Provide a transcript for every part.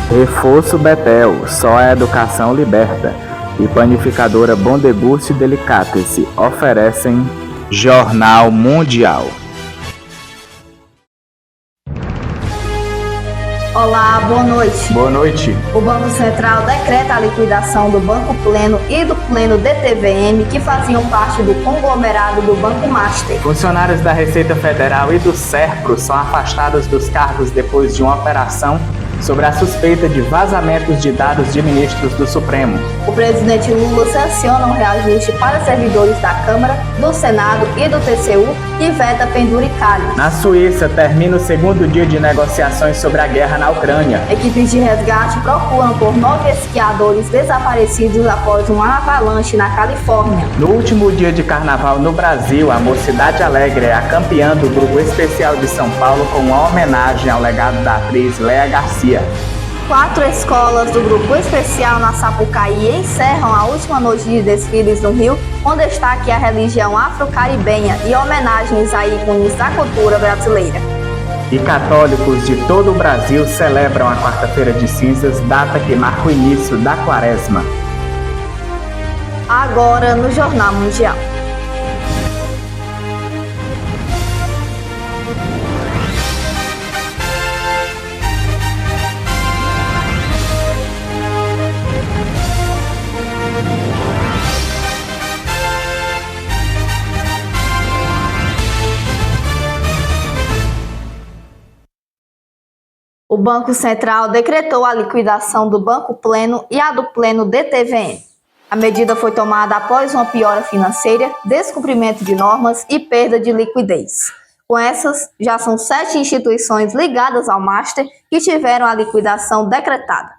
Reforço Betel, só a educação liberta. E panificadora Bom Deguste Delicatessen oferecem Jornal Mundial. Olá, boa noite. Boa noite. O Banco Central decreta a liquidação do Banco Pleno e do Pleno DTVM, que faziam parte do conglomerado do Banco Master. Funcionários da Receita Federal e do SERPRO são afastados dos cargos depois de uma operação sobre a suspeita de vazamentos de dados de ministros do Supremo. O presidente Lula sanciona um reajuste para servidores da Câmara, do Senado e do TCU e veta penduricalhos. Na Suíça, termina o segundo dia de negociações sobre a guerra na Ucrânia. Equipes de resgate procuram por 9 esquiadores desaparecidos após uma avalanche na Califórnia. No último dia de carnaval no Brasil, a Mocidade Alegre é a campeã do Grupo Especial de São Paulo com uma homenagem ao legado da atriz Léa Garcia. 4 escolas do Grupo Especial na Sapucaí encerram a última noite de desfiles no Rio, com destaque à religião afro-caribenha e homenagens a ícones da cultura brasileira. E católicos de todo o Brasil celebram a Quarta-feira de Cinzas, data que marca o início da Quaresma. Agora no Jornal Mundial. O Banco Central decretou a liquidação do Banco Pleno e a do Pleno DTVM. A medida foi tomada após uma piora financeira, descumprimento de normas e perda de liquidez. Com essas, já são 7 instituições ligadas ao Master que tiveram a liquidação decretada.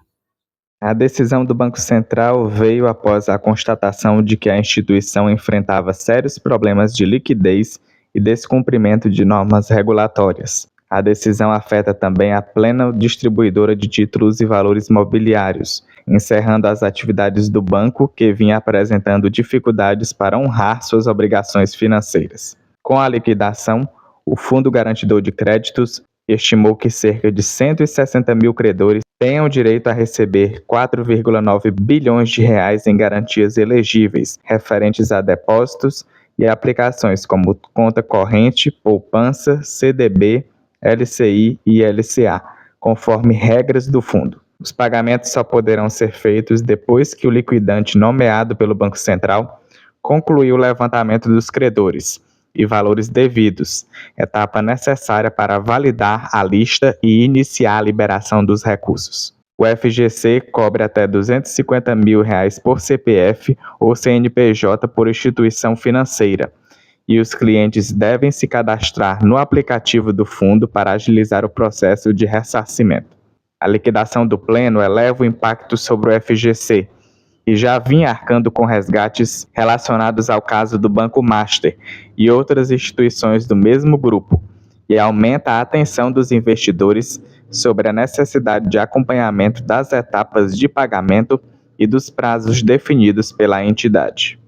A decisão do Banco Central veio após a constatação de que a instituição enfrentava sérios problemas de liquidez e descumprimento de normas regulatórias. A decisão afeta também a Pleno Distribuidora de Títulos e Valores Mobiliários, encerrando as atividades do banco que vinha apresentando dificuldades para honrar suas obrigações financeiras. Com a liquidação, o Fundo Garantidor de Créditos estimou que cerca de 160 mil credores tenham direito a receber 4,9 bilhões de reais em garantias elegíveis, referentes a depósitos e aplicações como conta corrente, poupança, CDB, LCI e LCA, conforme regras do fundo. Os pagamentos só poderão ser feitos depois que o liquidante nomeado pelo Banco Central concluir o levantamento dos credores e valores devidos, etapa necessária para validar a lista e iniciar a liberação dos recursos. O FGC cobre até R$ 250 mil por CPF ou CNPJ por instituição financeira, e os clientes devem se cadastrar no aplicativo do fundo para agilizar o processo de ressarcimento. A liquidação do Pleno eleva o impacto sobre o FGC, e já vinha arcando com resgates relacionados ao caso do Banco Master e outras instituições do mesmo grupo, e aumenta a atenção dos investidores sobre a necessidade de acompanhamento das etapas de pagamento e dos prazos definidos pela entidade.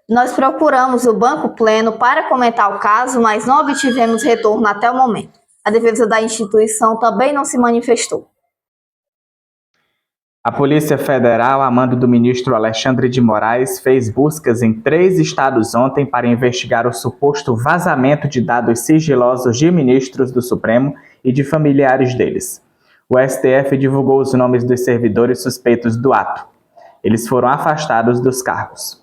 Nós procuramos o Banco Pleno para comentar o caso, mas não obtivemos retorno até o momento. A defesa da instituição também não se manifestou. A Polícia Federal, a mando do ministro Alexandre de Moraes, fez buscas em 3 estados ontem para investigar o suposto vazamento de dados sigilosos de ministros do Supremo e de familiares deles. O STF divulgou os nomes dos servidores suspeitos do ato. Eles foram afastados dos cargos.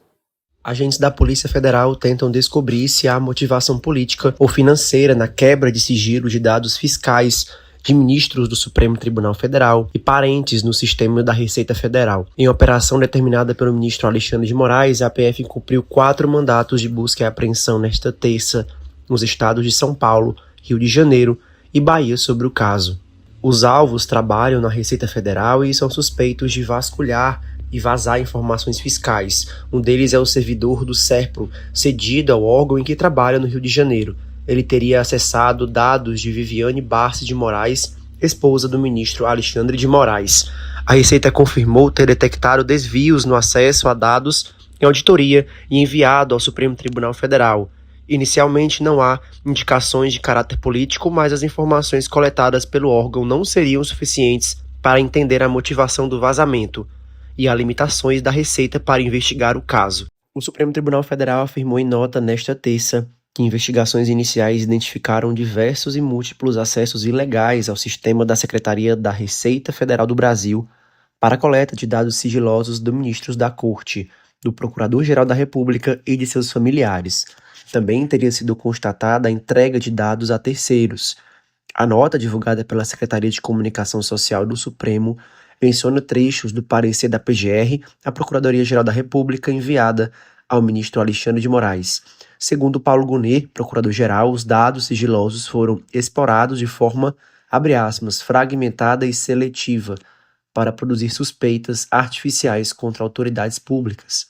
Agentes da Polícia Federal tentam descobrir se há motivação política ou financeira na quebra de sigilo de dados fiscais de ministros do Supremo Tribunal Federal e parentes no sistema da Receita Federal. Em operação determinada pelo ministro Alexandre de Moraes, a PF cumpriu 4 mandatos de busca e apreensão nesta terça nos estados de São Paulo, Rio de Janeiro e Bahia sobre o caso. Os alvos trabalham na Receita Federal e são suspeitos de vasculhar e vazar informações fiscais. Um deles é o servidor do SERPRO, cedido ao órgão em que trabalha no Rio de Janeiro. Ele teria acessado dados de Viviane Barce de Moraes, esposa do ministro Alexandre de Moraes. A Receita confirmou ter detectado desvios no acesso a dados em auditoria e enviado ao Supremo Tribunal Federal. Inicialmente não há indicações de caráter político, mas as informações coletadas pelo órgão não seriam suficientes para entender a motivação do vazamento e há limitações da Receita para investigar o caso. O Supremo Tribunal Federal afirmou em nota nesta terça que investigações iniciais identificaram diversos e múltiplos acessos ilegais ao sistema da Secretaria da Receita Federal do Brasil para a coleta de dados sigilosos de ministros da Corte, do Procurador-Geral da República e de seus familiares. Também teria sido constatada a entrega de dados a terceiros. A nota divulgada pela Secretaria de Comunicação Social do Supremo menciona trechos do parecer da PGR, a Procuradoria-Geral da República, enviada ao ministro Alexandre de Moraes. Segundo Paulo Gonet, procurador-geral, os dados sigilosos foram explorados de forma, abre aspas, fragmentada e seletiva, para produzir suspeitas artificiais contra autoridades públicas.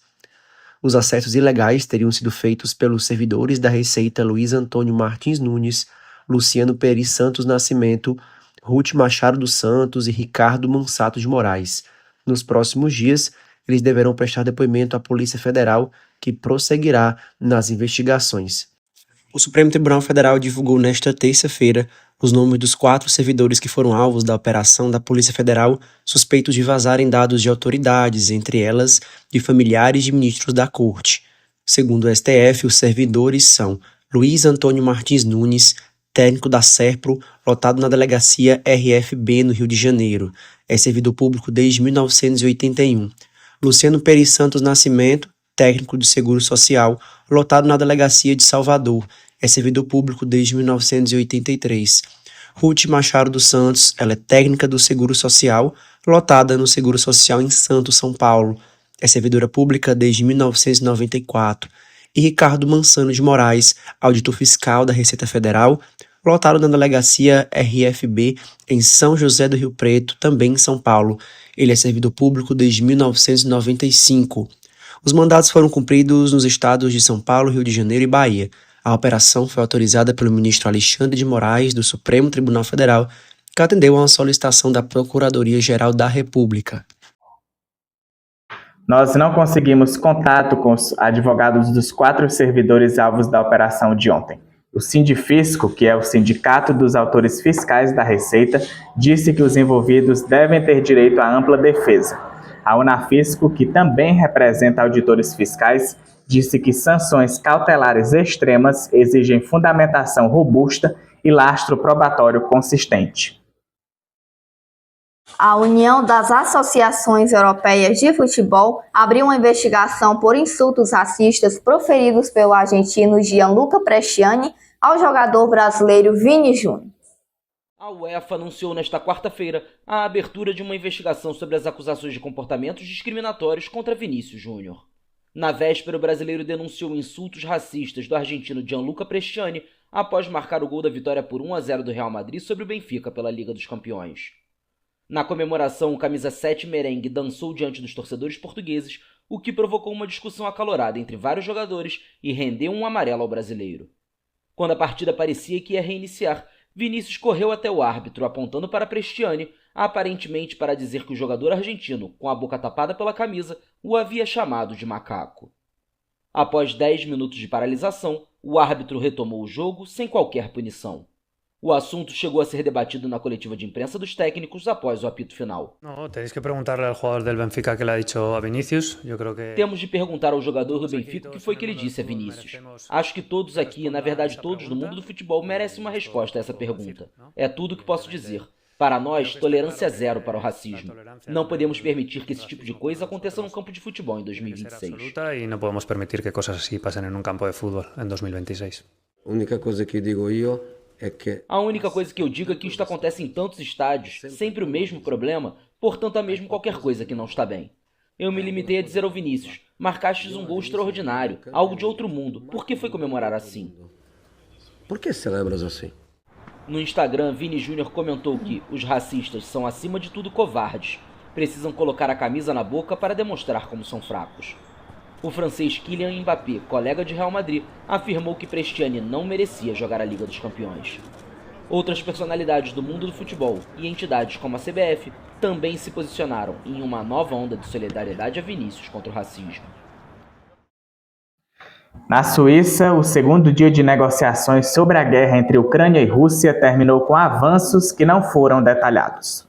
Os acessos ilegais teriam sido feitos pelos servidores da Receita Luiz Antônio Martins Nunes, Luciano Peri Santos Nascimento, Ruth Machado dos Santos e Ricardo Mansato de Moraes. Nos próximos dias, eles deverão prestar depoimento à Polícia Federal, que prosseguirá nas investigações. O Supremo Tribunal Federal divulgou nesta terça-feira os nomes dos 4 servidores que foram alvos da operação da Polícia Federal, suspeitos de vazarem dados de autoridades, entre elas de familiares de ministros da Corte. Segundo o STF, os servidores são Luiz Antônio Martins Nunes, técnico da Serpro, lotado na delegacia RFB no Rio de Janeiro. É servidor público desde 1981. Luciano Peri Santos Nascimento, técnico do Seguro Social, lotado na delegacia de Salvador. É servidor público desde 1983. Ruth Machado dos Santos, ela é técnica do Seguro Social, lotada no Seguro Social em Santos, São Paulo. É servidora pública desde 1994. E Ricardo Mansano de Moraes, auditor fiscal da Receita Federal, lotado na delegacia RFB em São José do Rio Preto, também em São Paulo. Ele é servidor público desde 1995. Os mandatos foram cumpridos nos estados de São Paulo, Rio de Janeiro e Bahia. A operação foi autorizada pelo ministro Alexandre de Moraes, do Supremo Tribunal Federal, que atendeu a uma solicitação da Procuradoria-Geral da República. Nós não conseguimos contato com os advogados dos 4 servidores alvos da operação de ontem. O Sindifisco, que é o Sindicato dos Autores Fiscais da Receita, disse que os envolvidos devem ter direito à ampla defesa. A Unafisco, que também representa auditores fiscais, disse que sanções cautelares extremas exigem fundamentação robusta e lastro probatório consistente. A União das Associações Europeias de Futebol abriu uma investigação por insultos racistas proferidos pelo argentino Gianluca Bresciani ao jogador brasileiro Vini Júnior. A UEFA anunciou nesta quarta-feira a abertura de uma investigação sobre as acusações de comportamentos discriminatórios contra Vinícius Júnior. Na véspera, o brasileiro denunciou insultos racistas do argentino Gianluca Bresciani após marcar o gol da vitória por 1-0 do Real Madrid sobre o Benfica pela Liga dos Campeões. Na comemoração, o camisa 7 merengue dançou diante dos torcedores portugueses, o que provocou uma discussão acalorada entre vários jogadores e rendeu um amarelo ao brasileiro. Quando a partida parecia que ia reiniciar, Vinícius correu até o árbitro, apontando para Bresciani, aparentemente para dizer que o jogador argentino, com a boca tapada pela camisa, o havia chamado de macaco. Após 10 minutos de paralisação, o árbitro retomou o jogo sem qualquer punição. O assunto chegou a ser debatido na coletiva de imprensa dos técnicos após o apito final. Tenéis que perguntarle ao jogador del Benfica que le ha dicho a Vinícius. Temos de perguntar ao jogador do Benfica o que foi que ele disse a Vinícius. Acho que todos aqui, na verdade todos no mundo do futebol, merecem uma resposta a essa pergunta. É tudo o que posso dizer. Para nós, tolerância zero para o racismo. Não podemos permitir que esse tipo de coisa aconteça num campo de futebol em 2026. E não podemos permitir que coisas assim passem em um campo de futebol em 2026. A única coisa que digo eu A única coisa que eu digo é que isto acontece em tantos estádios, sempre o mesmo problema, portanto há mesmo qualquer coisa que não está bem. Eu me limitei a dizer ao Vinícius, marcastes um gol extraordinário, algo de outro mundo, por que foi comemorar assim? Por que celebras assim? No Instagram, Vini Júnior comentou que os racistas são acima de tudo covardes, precisam colocar a camisa na boca para demonstrar como são fracos. O francês Kylian Mbappé, colega de Real Madrid, afirmou que Bresciani não merecia jogar a Liga dos Campeões. Outras personalidades do mundo do futebol e entidades como a CBF também se posicionaram em uma nova onda de solidariedade a Vinícius contra o racismo. Na Suíça, o segundo dia de negociações sobre a guerra entre Ucrânia e Rússia terminou com avanços que não foram detalhados.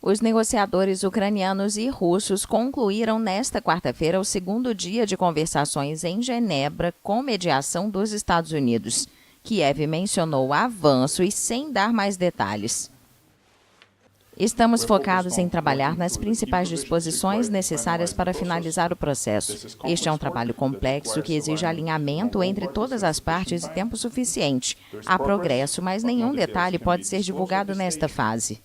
Os negociadores ucranianos e russos concluíram nesta quarta-feira o segundo dia de conversações em Genebra com mediação dos Estados Unidos. Kiev mencionou avanços sem dar mais detalhes. Estamos focados em trabalhar nas principais disposições necessárias para finalizar o processo. Este é um trabalho complexo que exige alinhamento entre todas as partes e tempo suficiente. Há progresso, mas nenhum detalhe pode ser divulgado nesta fase.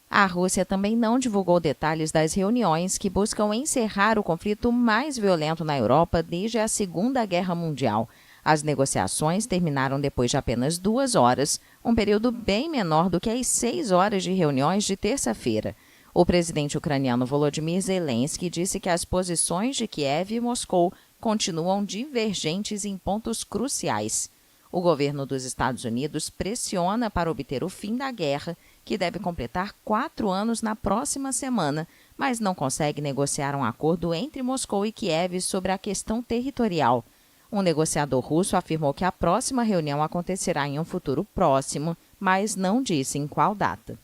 A Rússia também não divulgou detalhes das reuniões que buscam encerrar o conflito mais violento na Europa desde a Segunda Guerra Mundial. As negociações terminaram depois de apenas 2 horas, um período bem menor do que as 6 horas de reuniões de terça-feira. O presidente ucraniano Volodymyr Zelensky disse que as posições de Kiev e Moscou continuam divergentes em pontos cruciais. O governo dos Estados Unidos pressiona para obter o fim da guerra, que deve completar 4 anos na próxima semana, mas não consegue negociar um acordo entre Moscou e Kiev sobre a questão territorial. Um negociador russo afirmou que a próxima reunião acontecerá em um futuro próximo, mas não disse em qual data.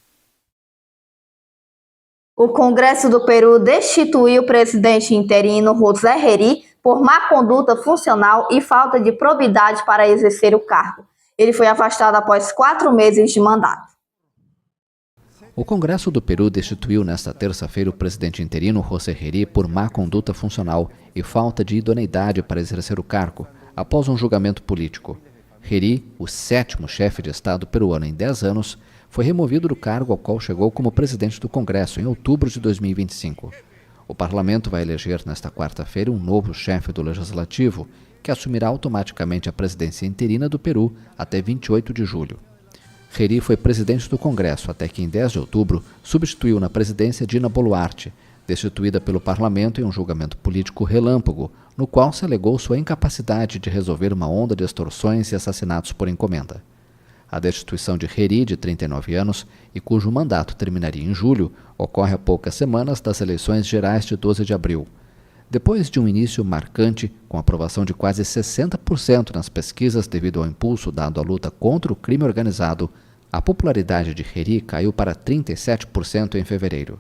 O Congresso do Peru destituiu o presidente interino José Herri por má conduta funcional e falta de probidade para exercer o cargo. Ele foi afastado após 4 meses de mandato. O Congresso do Peru destituiu nesta terça-feira o presidente interino José Herri por má conduta funcional e falta de idoneidade para exercer o cargo, após um julgamento político. Herri, o 7º chefe de Estado peruano em 10 anos, foi removido do cargo ao qual chegou como presidente do Congresso em outubro de 2025. O parlamento vai eleger nesta quarta-feira um novo chefe do Legislativo, que assumirá automaticamente a presidência interina do Peru até 28 de julho. Herri foi presidente do Congresso até que, em 10 de outubro, substituiu na presidência Dina Boluarte, destituída pelo parlamento em um julgamento político relâmpago, no qual se alegou sua incapacidade de resolver uma onda de extorsões e assassinatos por encomenda. A destituição de Herri, de 39 anos, e cujo mandato terminaria em julho, ocorre a poucas semanas das eleições gerais de 12 de abril. Depois de um início marcante, com aprovação de quase 60% nas pesquisas devido ao impulso dado à luta contra o crime organizado, a popularidade de Herri caiu para 37% em fevereiro.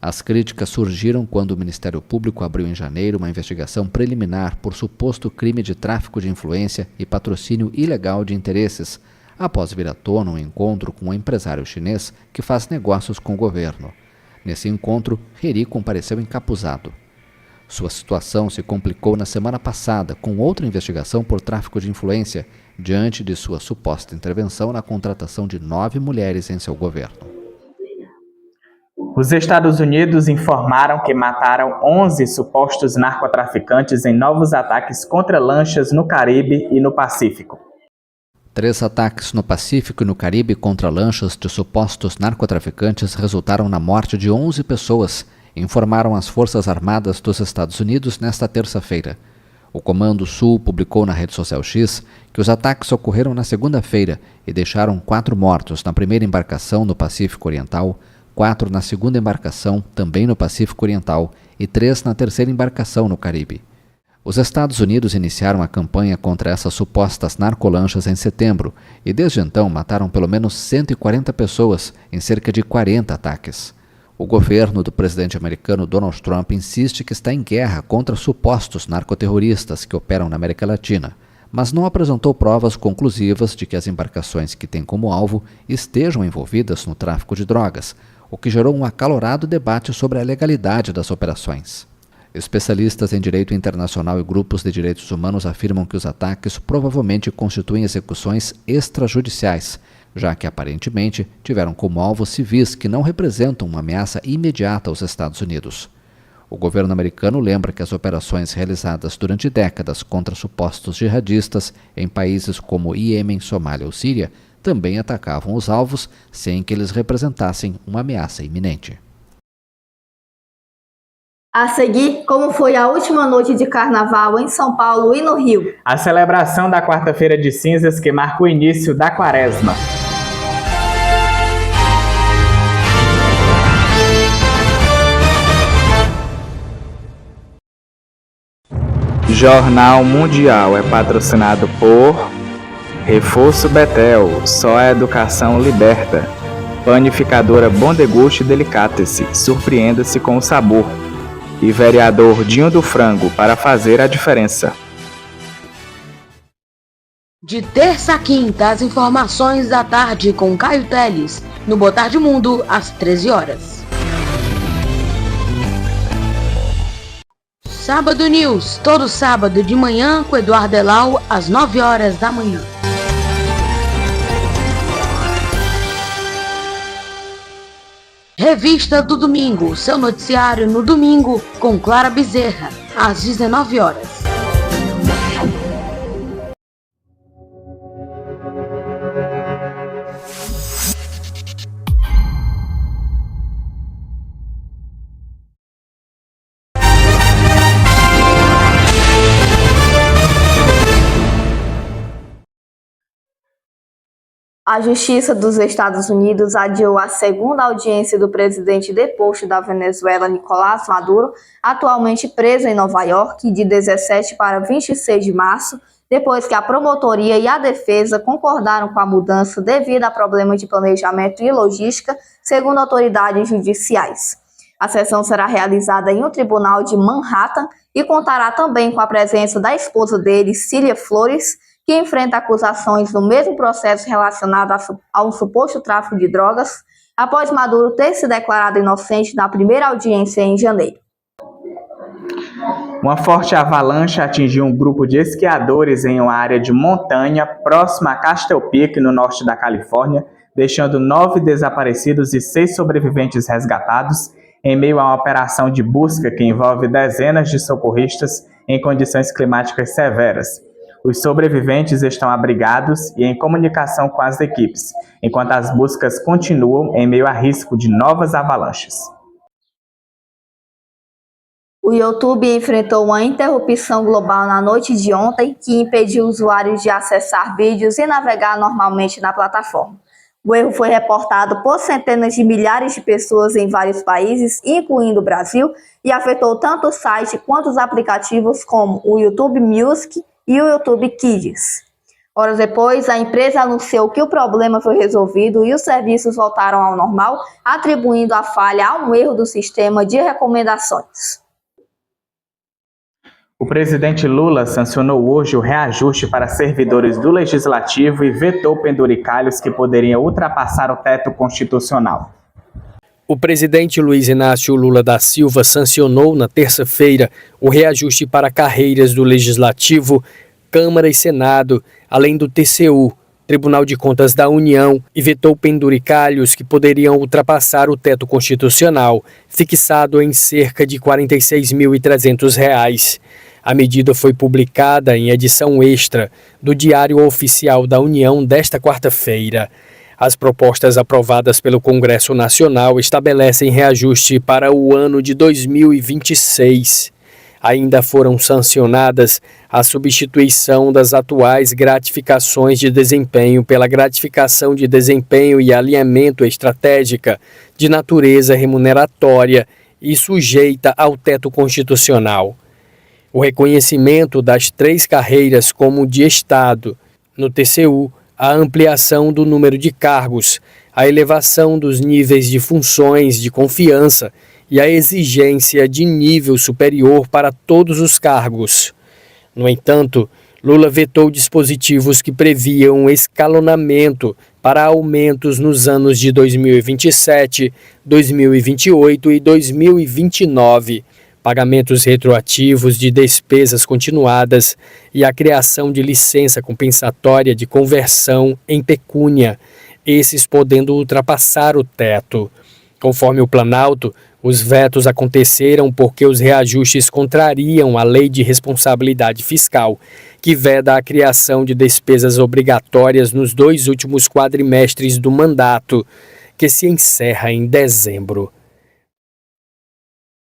As críticas surgiram quando o Ministério Público abriu em janeiro uma investigação preliminar por suposto crime de tráfico de influência e patrocínio ilegal de interesses, após vir à tona um encontro com um empresário chinês que faz negócios com o governo. Nesse encontro, Herri compareceu encapuzado. Sua situação se complicou na semana passada com outra investigação por tráfico de influência, diante de sua suposta intervenção na contratação de 9 mulheres em seu governo. Os Estados Unidos informaram que mataram 11 supostos narcotraficantes em novos ataques contra lanchas no Caribe e no Pacífico. 3 ataques no Pacífico e no Caribe contra lanchas de supostos narcotraficantes resultaram na morte de 11 pessoas, informaram as Forças Armadas dos Estados Unidos nesta terça-feira. O Comando Sul publicou na rede social X que os ataques ocorreram na segunda-feira e deixaram 4 mortos na primeira embarcação no Pacífico Oriental, 4 na segunda embarcação, também no Pacífico Oriental, e 3 na terceira embarcação no Caribe. Os Estados Unidos iniciaram a campanha contra essas supostas narcolanchas em setembro e desde então mataram pelo menos 140 pessoas em cerca de 40 ataques. O governo do presidente americano Donald Trump insiste que está em guerra contra supostos narcoterroristas que operam na América Latina, mas não apresentou provas conclusivas de que as embarcações que têm como alvo estejam envolvidas no tráfico de drogas, o que gerou um acalorado debate sobre a legalidade das operações. Especialistas em direito internacional e grupos de direitos humanos afirmam que os ataques provavelmente constituem execuções extrajudiciais, já que aparentemente tiveram como alvo civis que não representam uma ameaça imediata aos Estados Unidos. O governo americano lembra que as operações realizadas durante décadas contra supostos jihadistas em países como Iêmen, Somália ou Síria também atacavam os alvos sem que eles representassem uma ameaça iminente. A seguir, como foi a última noite de carnaval em São Paulo e no Rio? A celebração da quarta-feira de cinzas que marca o início da quaresma. Jornal Mundial é patrocinado por Reforço Betel, só a educação liberta. Panificadora Bom Deguste Delicatessen, surpreenda-se com o sabor. E vereador Dinho do Frango, para fazer a diferença. De terça a quinta, as informações da tarde com Caio Teles, no Boa Tarde Mundo, às 13 horas. Sábado News, todo sábado de manhã com Eduardo Elau, às 9 horas da manhã. Revista do Domingo, seu noticiário no domingo com Clara Bezerra, às 19 horas. A Justiça dos Estados Unidos adiou a segunda audiência do presidente deposto da Venezuela, Nicolás Maduro, atualmente preso em Nova York, de 17 para 26 de março, depois que a promotoria e a defesa concordaram com a mudança devido a problemas de planejamento e logística, segundo autoridades judiciais. A sessão será realizada em um tribunal de Manhattan e contará também com a presença da esposa dele, Cília Flores, que enfrenta acusações no mesmo processo relacionado a um suposto tráfico de drogas, após Maduro ter se declarado inocente na primeira audiência em janeiro. Uma forte avalanche atingiu um grupo de esquiadores em uma área de montanha próxima a Castle Peak, no norte da Califórnia, deixando 9 desaparecidos e 6 sobreviventes resgatados, em meio a uma operação de busca que envolve dezenas de socorristas em condições climáticas severas. Os sobreviventes estão abrigados e em comunicação com as equipes, enquanto as buscas continuam em meio a risco de novas avalanches. O YouTube enfrentou uma interrupção global na noite de ontem que impediu usuários de acessar vídeos e navegar normalmente na plataforma. O erro foi reportado por centenas de milhares de pessoas em vários países, incluindo o Brasil, e afetou tanto o site quanto os aplicativos como o YouTube Music e o YouTube Kids. Horas depois, a empresa anunciou que o problema foi resolvido e os serviços voltaram ao normal, atribuindo a falha a um erro do sistema de recomendações. O presidente Lula sancionou hoje o reajuste para servidores do Legislativo e vetou penduricalhos que poderiam ultrapassar o teto constitucional. O presidente Luiz Inácio Lula da Silva sancionou na terça-feira o reajuste para carreiras do Legislativo, Câmara e Senado, além do TCU, Tribunal de Contas da União, e vetou penduricalhos que poderiam ultrapassar o teto constitucional, fixado em cerca de R$ 46.300. A medida foi publicada em edição extra do Diário Oficial da União desta quarta-feira. As propostas aprovadas pelo Congresso Nacional estabelecem reajuste para o ano de 2026. Ainda foram sancionadas a substituição das atuais gratificações de desempenho pela gratificação de desempenho e alinhamento estratégica de natureza remuneratória e sujeita ao teto constitucional. O reconhecimento das 3 carreiras como de Estado no TCU, a ampliação do número de cargos, a elevação dos níveis de funções de confiança e a exigência de nível superior para todos os cargos. No entanto, Lula vetou dispositivos que previam escalonamento para aumentos nos anos de 2027, 2028 e 2029, pagamentos retroativos de despesas continuadas e a criação de licença compensatória de conversão em pecúnia, esses podendo ultrapassar o teto. Conforme o Planalto, os vetos aconteceram porque os reajustes contrariam a Lei de Responsabilidade Fiscal, que veda a criação de despesas obrigatórias nos 2 últimos quadrimestres do mandato, que se encerra em dezembro.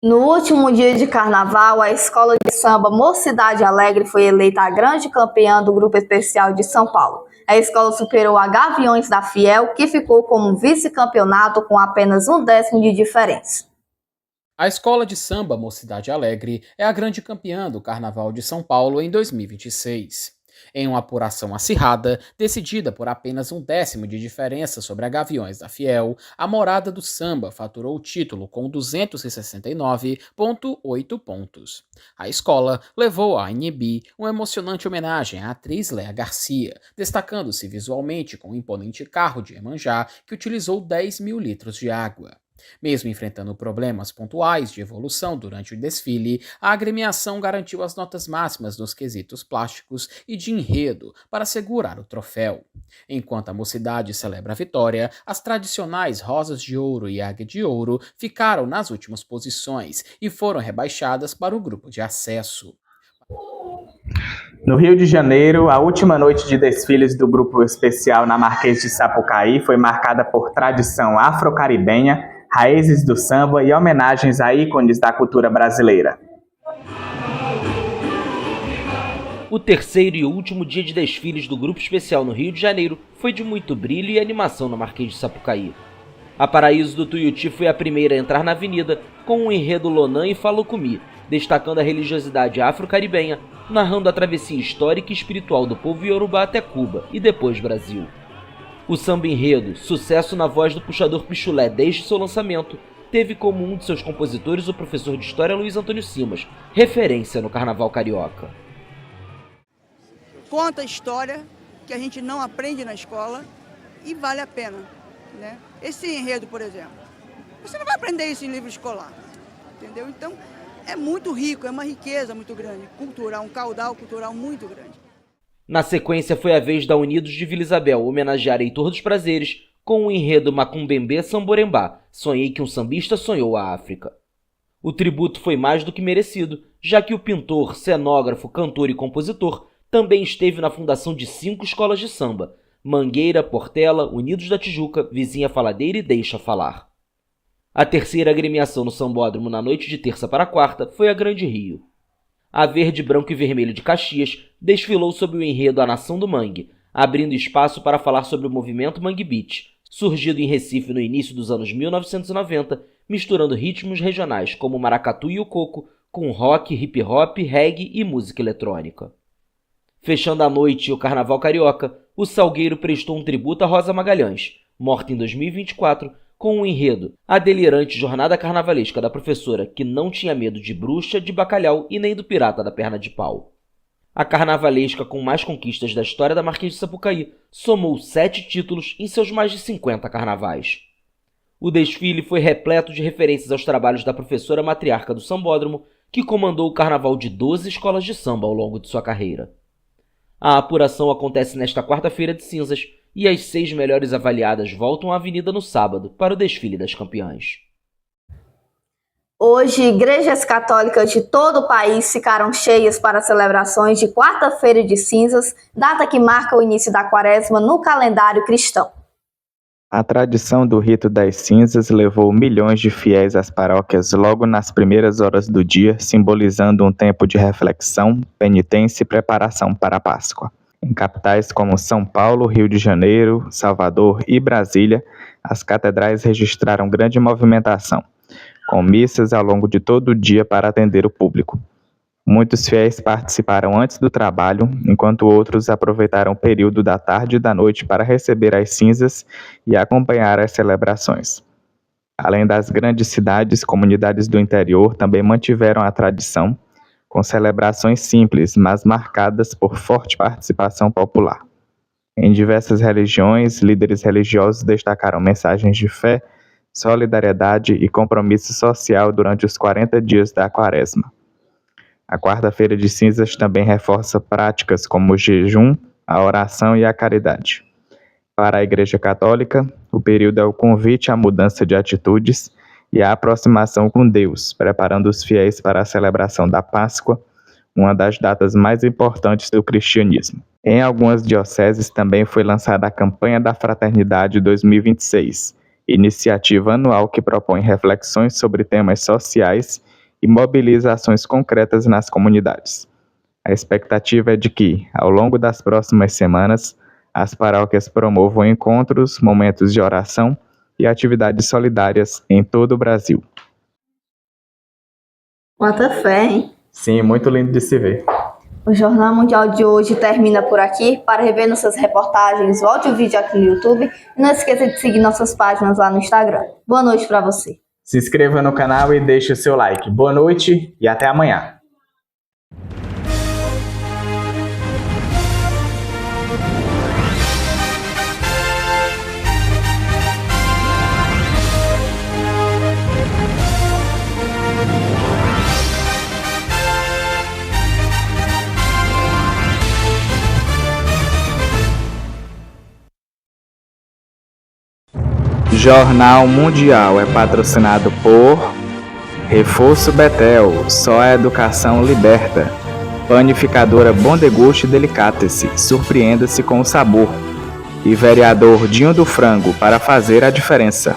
No último dia de carnaval, a escola de samba Mocidade Alegre foi eleita a grande campeã do Grupo Especial de São Paulo. A escola superou a Gaviões da Fiel, que ficou como vice-campeonato com apenas 1/10 de diferença. A escola de samba Mocidade Alegre é a grande campeã do Carnaval de São Paulo em 2026. Em uma apuração acirrada, decidida por apenas 1/10 de diferença sobre a Gaviões da Fiel, a Morada do Samba faturou o título com 269,8 pontos. A escola levou à ANB uma emocionante homenagem à atriz Léa Garcia, destacando-se visualmente com o imponente carro de Iemanjá que utilizou 10 mil litros de água. Mesmo enfrentando problemas pontuais de evolução durante o desfile, a agremiação garantiu as notas máximas nos quesitos plásticos e de enredo para segurar o troféu. Enquanto a Mocidade celebra a vitória, as tradicionais Rosas de Ouro e Águia de Ouro ficaram nas últimas posições e foram rebaixadas para o grupo de acesso. No Rio de Janeiro, a última noite de desfiles do grupo especial na Marquês de Sapucaí foi marcada por tradição afro-caribenha, raízes do samba e homenagens a ícones da cultura brasileira. O terceiro e último dia de desfiles do Grupo Especial no Rio de Janeiro foi de muito brilho e animação na Marquês de Sapucaí. A Paraíso do Tuiuti foi a primeira a entrar na avenida com o enredo Lonã e Falocumi, destacando a religiosidade afro-caribenha, narrando a travessia histórica e espiritual do povo iorubá até Cuba e depois Brasil. O samba enredo, sucesso na voz do puxador Pichulé desde seu lançamento, teve como um de seus compositores o professor de história Luiz Antônio Simas, referência no carnaval carioca. Conta a história que a gente não aprende na escola e vale a pena, né? Esse enredo, por exemplo, você não vai aprender isso em livro escolar, entendeu? Então, é muito rico, é uma riqueza muito grande, cultural, um caudal cultural muito grande. Na sequência foi a vez da Unidos de Vila Isabel homenagear Heitor dos Prazeres com o enredo Macumbembê Samborembá, Sonhei que um sambista sonhou a África. O tributo foi mais do que merecido, já que o pintor, cenógrafo, cantor e compositor também esteve na fundação de 5 escolas de samba: Mangueira, Portela, Unidos da Tijuca, Vizinha Faladeira e Deixa Falar. A terceira agremiação no Sambódromo na noite de terça para quarta foi a Grande Rio. A Verde, Branco e Vermelho de Caxias desfilou sob o enredo A Nação do Mangue, abrindo espaço para falar sobre o movimento Mangue Beat, surgido em Recife no início dos anos 1990, misturando ritmos regionais como o maracatu e o coco com rock, hip hop, reggae e música eletrônica. Fechando a noite e o Carnaval Carioca, o Salgueiro prestou um tributo a Rosa Magalhães, morta em 2024, com o enredo A Delirante Jornada Carnavalesca da Professora que não tinha medo de bruxa, de bacalhau e nem do pirata da perna de pau. A carnavalesca com mais conquistas da história da Marquês de Sapucaí somou 7 títulos em seus mais de 50 carnavais. O desfile foi repleto de referências aos trabalhos da professora matriarca do Sambódromo, que comandou o carnaval de 12 escolas de samba ao longo de sua carreira. A apuração acontece nesta quarta-feira de cinzas e as 6 melhores avaliadas voltam à avenida no sábado para o desfile das campeãs. Hoje, igrejas católicas de todo o país ficaram cheias para as celebrações de quarta-feira de cinzas, data que marca o início da quaresma no calendário cristão. A tradição do rito das cinzas levou milhões de fiéis às paróquias logo nas primeiras horas do dia, simbolizando um tempo de reflexão, penitência e preparação para a Páscoa. Em capitais como São Paulo, Rio de Janeiro, Salvador e Brasília, as catedrais registraram grande movimentação, com missas ao longo de todo o dia para atender o público. Muitos fiéis participaram antes do trabalho, enquanto outros aproveitaram o período da tarde e da noite para receber as cinzas e acompanhar as celebrações. Além das grandes cidades, comunidades do interior também mantiveram a tradição, com celebrações simples, mas marcadas por forte participação popular. Em diversas religiões, líderes religiosos destacaram mensagens de fé, solidariedade e compromisso social durante os 40 dias da Quaresma. A quarta-feira de cinzas também reforça práticas como o jejum, a oração e a caridade. Para a Igreja Católica, o período é o convite à mudança de atitudes e à aproximação com Deus, preparando os fiéis para a celebração da Páscoa, uma das datas mais importantes do cristianismo. Em algumas dioceses também foi lançada a Campanha da Fraternidade 2026, iniciativa anual que propõe reflexões sobre temas sociais e mobiliza ações concretas nas comunidades. A expectativa é de que, ao longo das próximas semanas, as paróquias promovam encontros, momentos de oração e atividades solidárias em todo o Brasil. Quanta fé, hein? Sim, muito lindo de se ver. O Jornal Mundial de hoje termina por aqui. Para rever nossas reportagens, volte o vídeo aqui no YouTube e não esqueça de seguir nossas páginas lá no Instagram. Boa noite para você. Se inscreva no canal e deixe o seu like. Boa noite e até amanhã. Jornal Mundial é patrocinado por Reforço Betel, só a educação liberta. Panificadora Bom Deguste Delicatessen, surpreenda-se com o sabor. E vereador Dinho do Frango, para fazer a diferença.